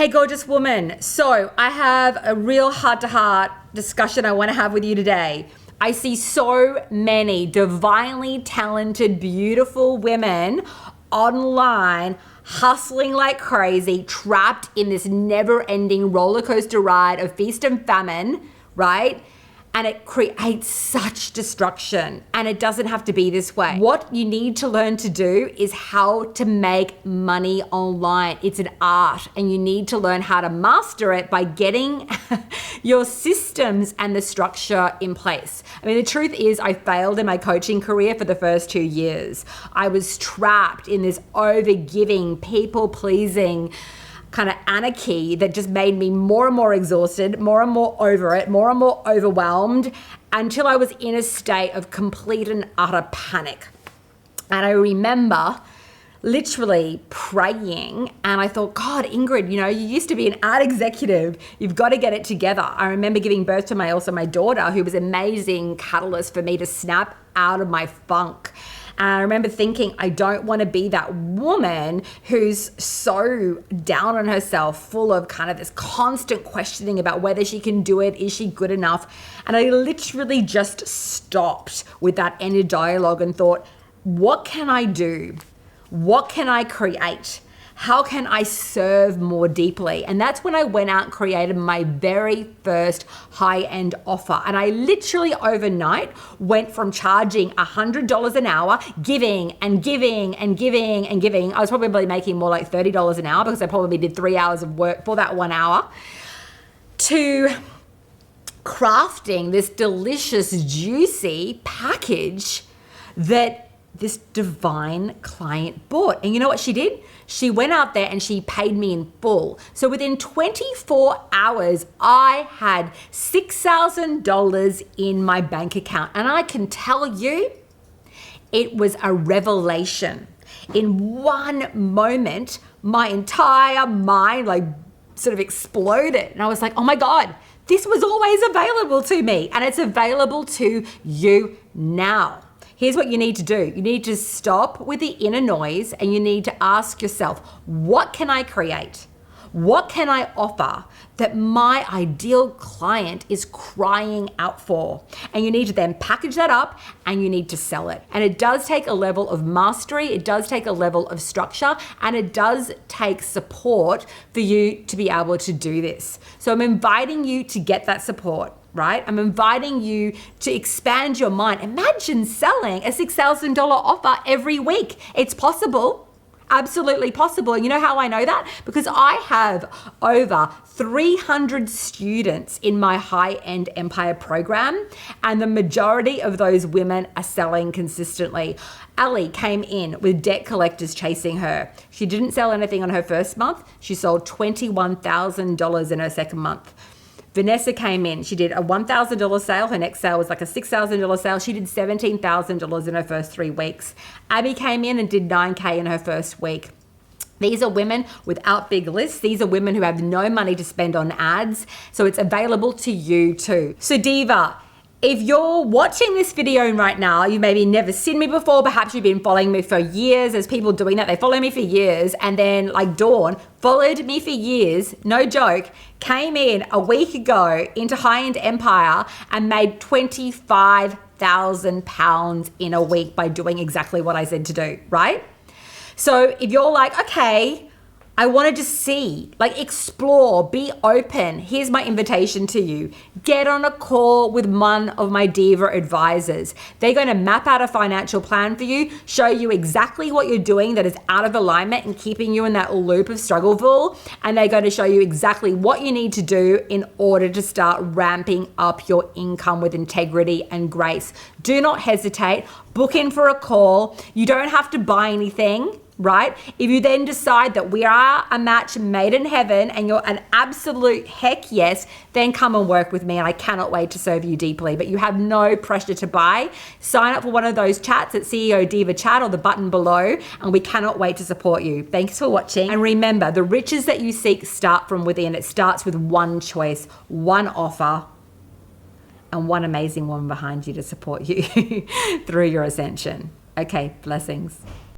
Hey, gorgeous woman. So I have a real heart-to-heart discussion I want to have with you today. I see so many divinely talented, beautiful women online hustling like crazy, trapped in this never-ending roller coaster ride of feast and famine, right? And it creates such destruction, and it doesn't have to be this way. What you need to learn to do is how to make money online. It's an art, and you need to learn how to master it by getting your systems and the structure in place. I mean, the truth is I failed in my coaching career for the first 2 years. I was trapped in this over-giving, people-pleasing kind of anarchy that just made me more and more exhausted, more and more over it, more and more overwhelmed, until I was in a state of complete and utter panic. And I remember literally praying, and I thought, God, Ingrid, you used to be an ad executive. You've got to get it together. I remember giving birth to my daughter, who was an amazing catalyst for me to snap out of my funk. And I remember thinking, I don't want to be that woman who's so down on herself, full of kind of this constant questioning about whether she can do it, is she good enough? And I literally just stopped with that inner dialogue and thought, what can I do? What can I create? How can I serve more deeply? And that's when I went out and created my very first high-end offer. And I literally overnight went from charging $100 an hour, giving and giving and giving and giving. I was probably making more like $30 an hour because I probably did 3 hours of work for that 1 hour, to crafting this delicious, juicy package that this divine client bought. And you know what she did? She went out there and she paid me in full. So within 24 hours, I had $6,000 in my bank account. And I can tell you, it was a revelation. In one moment, my entire mind sort of exploded. And I was like, oh my God, this was always available to me. And it's available to you now. Here's what you need to do. You need to stop with the inner noise, and you need to ask yourself, what can I create? What can I offer that my ideal client is crying out for? And you need to then package that up and you need to sell it. And it does take a level of mastery, it does take a level of structure, and it does take support for you to be able to do this. So I'm inviting you to get that support. Right? I'm inviting you to expand your mind. Imagine selling a $6,000 offer every week. It's possible, absolutely possible. And you know how I know that? Because I have over 300 students in my high-end empire program, and the majority of those women are selling consistently. Ali came in with debt collectors chasing her. She didn't sell anything on her first month. She sold $21,000 in her second month. Vanessa came in, she did a $1,000 sale. Her next sale was like a $6,000 sale. She did $17,000 in her first 3 weeks. Abby came in and did $9K in her first week. These are women without big lists. These are women who have no money to spend on ads. So it's available to you too. So Diva, if you're watching this video right now, you maybe never seen me before, perhaps you've been following me for years. There's people doing that, they follow me for years, and then like Dawn followed me for years, no joke, came in a week ago into high-end empire and made £25,000 in a week by doing exactly what I said to do, right? So if you're like, okay, I want to just see, explore, be open. Here's my invitation to you. Get on a call with one of my Diva advisors. They're going to map out a financial plan for you, show you exactly what you're doing that is out of alignment and keeping you in that loop of struggleville. And they're going to show you exactly what you need to do in order to start ramping up your income with integrity and grace. Do not hesitate. Book in for a call. You don't have to buy anything. Right? If you then decide that we are a match made in heaven and you're an absolute heck yes, then come and work with me, and I cannot wait to serve you deeply. But you have no pressure to buy. Sign up for one of those chats at CEO Diva Chat or the button below, and we cannot wait to support you. Thanks for watching. And remember, the riches that you seek start from within. It starts with one choice, one offer, and one amazing woman behind you to support you through your ascension. Okay, blessings.